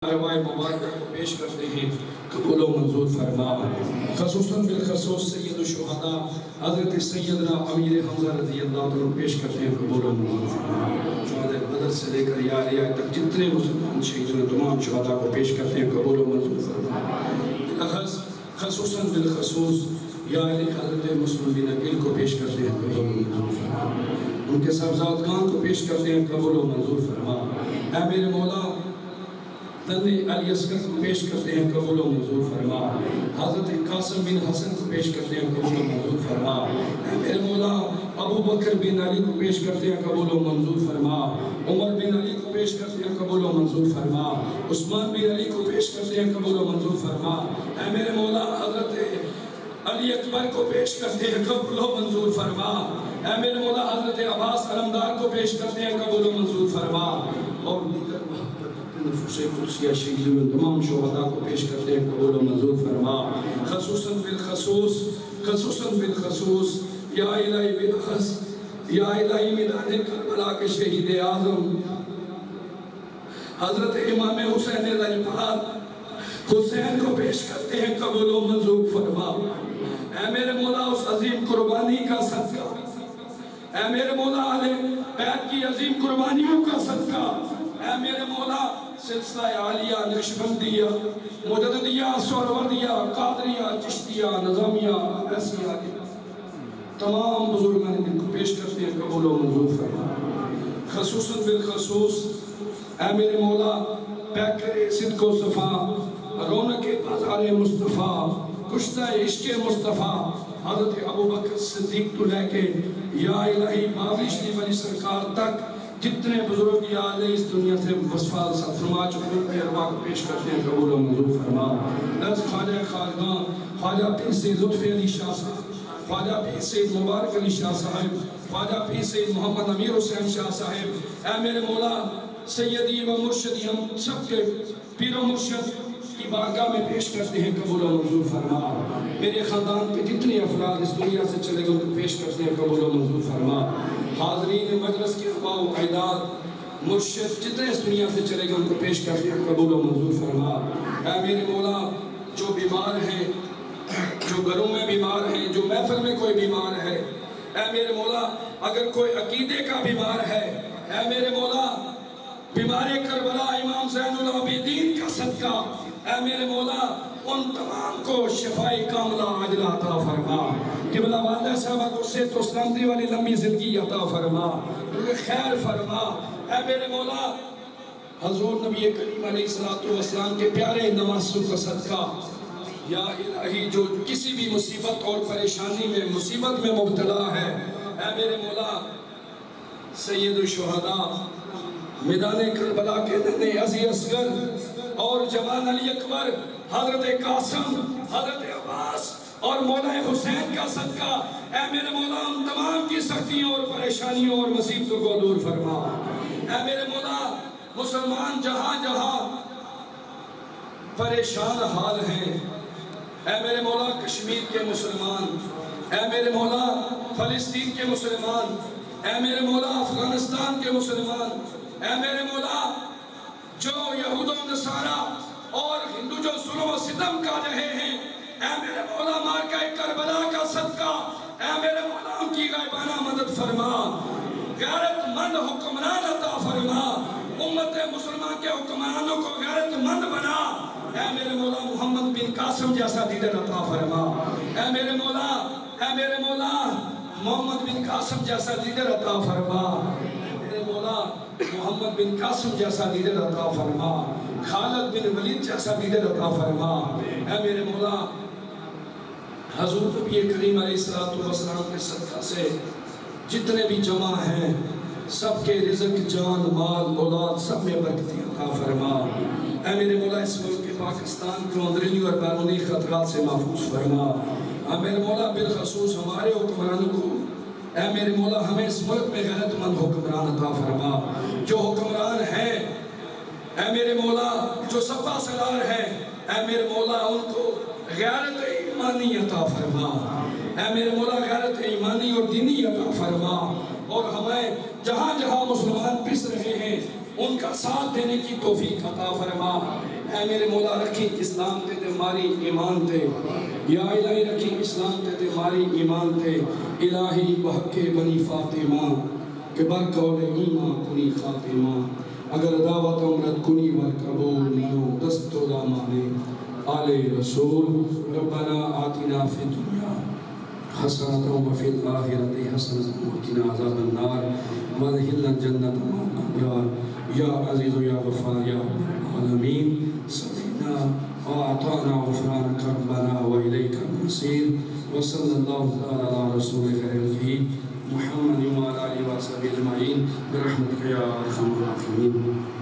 روائے مبارکہ کو پیش کرتے ہیں، قبول و منظور فرما۔ خصوصاً بالخصوص سید الشہداء حضرت سیدنا امیر حمزہ رضی اللہ عنہ پیش کرتے ہیں، قبول و منظور فرما۔ شہداء بدر سے لے کر یا علیہ تک جتنے مسلمان شہید ہیں تمام شہداء کو پیش کرتے ہیں، قبول و منظور فرما۔ خصوصاً بالخصوص یا علیہ حضرت مسلم بن عقیل کو پیش کرتے ہیں، قبول و منظور فرما۔ ان کے صاحبزادگان کو پیش کرتے ہیں، قبول و منظور فرما۔ اے میرے مولا تنی علی اصغر کو پیش کرتے ہیں، قبول و منظور فرما۔ حضرت قاسم بن حسن کو پیش کرتے ہیں، قبول و منظور فرما۔ اے میرے مولا ابو بکر بن علی کو پیش کرتے ہیں، قبول و منظور فرما۔ عمر بن علی کو پیش کرتے ہیں، قبول و منظور فرما۔ عثمان بن علی کو پیش کرتے ہیں، قبول و منظور فرما۔ اے میرے مولا حضرت علی اکبر کو پیش کرتے ہیں، قبول و منظور فرما۔ اے میرے مولا حضرت عباس علمدار کو پیش کرتے ہیں، قبول و منظور فرما۔ اور دیگر نفوس قدسیہ شہید ہوئے تمام شہداء کو پیش کرتے ہیں، قبول و منظور فرما۔ خصوصاً بالخصوص یا الہی بالاخص یا الہی میدان کربلا کے شہید اعظم حضرت امام حسین لجپال حسین کو پیش کرتے ہیں، قبول و منظور فرما۔ اے میرے مولا اس عظیم قربانی کا صدقہ، اے میرے مولا اہل بیت کی عظیم قربانیوں کا صدقہ، اے میرے مولا سلسلہ عالیہ نقشبندیہ مجددیہ سہروردیہ قادریہ چشتیہ نظامیہ ایسیہ کے تمام بزرگان دن کو پیش کرتے ہیں، قبول و منظور فرما۔ خصوصاً بالخصوص اے میرے مولا پیکر صدق و صفا رونق بازار مصطفیٰ کشتہ عشق مصطفیٰ حضرت ابو بکر صدیق تو لے کے یا الہی باوشنی ولی سرکار تک جتنے بزرگ یا علیہ اس دنیا سے وصفات ساتھ فرما چکے ان کے ارواح کو پیش کرتے ہیں، قبول و منظور فرما۔ لفظ خواجہ خالقان خواجہ پیر سید لطف علی شاہ صاحب، خواجہ پیر سید مبارک علی شاہ صاحب، خواجہ پیر سید محمد امیر حسین شاہ صاحب، اے میرے مولا سیدی و مرشدی ہم سب کے پیر و مرشد کی بارگاہ میں پیش کرتے ہیں، قبول و منظور فرما۔ میرے خاندان کے جتنے افراد اس دنیا سے چلے گئے ان کو پیش کرتے ہیں، قبول و منظور فرما۔ حاضرین مجلس کے آباء و اجداد مرشد جتنے اس دنیا سے چلے گئے ان کو پیش کرتے ہیں، قبول و منظور فرما۔ اے میرے مولا جو بیمار ہیں، جو گھروں میں بیمار ہیں، جو محفل میں کوئی بیمار ہے، اے میرے مولا اگر کوئی عقیدے کا بیمار ہے، اے میرے مولا بیمار کربلا امام زین العابدین کا صدقہ، اے میرے مولا ان تمام کو شفائی کاملہ عاجلہ عطا فرما۔ قبلہ والدہ صاحبہ کو صحت و سلامتی والی لمبی زندگی عطا فرما، خیر فرما۔ اے میرے مولا حضور نبی کریم علیہ السلام کے پیارے نواسوں کا صدقہ یا الہی جو کسی بھی مصیبت اور پریشانی میں مصیبت میں مبتلا ہے، اے میرے مولا سید الشہداء میدان کربلا کے ننھے علی اصغر اور جوان علی اکبر حضرت قاسم حضرت عباس اور مولا حسین کا صدقہ، اے میرے مولا ہم تمام کی سختیوں اور پریشانیوں اور مصیبتوں کو دور فرما۔ اے میرے مولا مسلمان جہاں جہاں پریشان حال ہیں، اے میرے مولا کشمیر کے مسلمان، اے میرے مولا فلسطین کے مسلمان، اے میرے مولا افغانستان کے مسلمان، اے میرے مولا جو یہود و نصارہ اور ہندو جو ظلم و ستم کر رہے ہیں، اے میرے مولا مارکہ کربلا کا صدقہ، اے میرے مولا ان کی غائبانہ مدد فرما، غیرت مند حکمران عطا فرما، امت مسلمان کے حکمرانوں کو غیرت مند بنا، اے میرے مولا محمد بن قاسم جیسا لیڈر عطا فرما، اے میرے مولا محمد بن قاسم جیسا لیڈر عطا فرما، اے میرے مولا محمد بن قاسم جیسا لیڈر عطا فرما، خالد بن ولید جیسا لیڈر عطا فرما، اے میرے مولا حضور نبی کریم علیہ السلام کے صدقہ سے جتنے بھی جمع ہیں سب کے رزق جان مال اولاد سب میں برکتی عطا فرما، اے میرے مولا اس ملک کے پاکستان کو اندرونی اور بیرونی خطرات سے محفوظ فرما، اے میرے مولا بالخصوص ہمارے حکمرانوں کو، اے میرے مولا ہمیں اس ملک میں غیرت مند حکمران عطا فرما، جو حکمران ہیں اے میرے مولا جو سپہ سالار ہیں، اے میرے مولا ان کو غیرت ایمانی عطا فرما، اے میرے مولا غیرت ایمانی اور دینی عطا فرما، اور ہمیں جہاں جہاں مسلمان پس رہے ہیں ان کا ساتھ دینے کی توفیق عطا فرما اے میرے مولا رکھی اسلام تے تے ماری ایمان تے یا الہی رکھی اسلام تے تے ماری ایمان تے الہی بحق بنی فاطمہ کہ برقول ایمان کنی خاتمہ اگر دعوت عمرت کنی ور قبول منو دست و دامانے آل رسول ربنا آتنا فی الدنیا حسنة وفي الآخرة حسنة وقنا عذاب النار وادخلنا الجنة مع الأبرار يا عزيز يا غفار يا رب العالمين سمعنا وأعطانا غفرانك ربنا وإليك المصير وصلى الله تعالى على رسول خير الكريم محمد وعلى آله وصحبه أجمعين برحمتك يا أرحم الراحمين.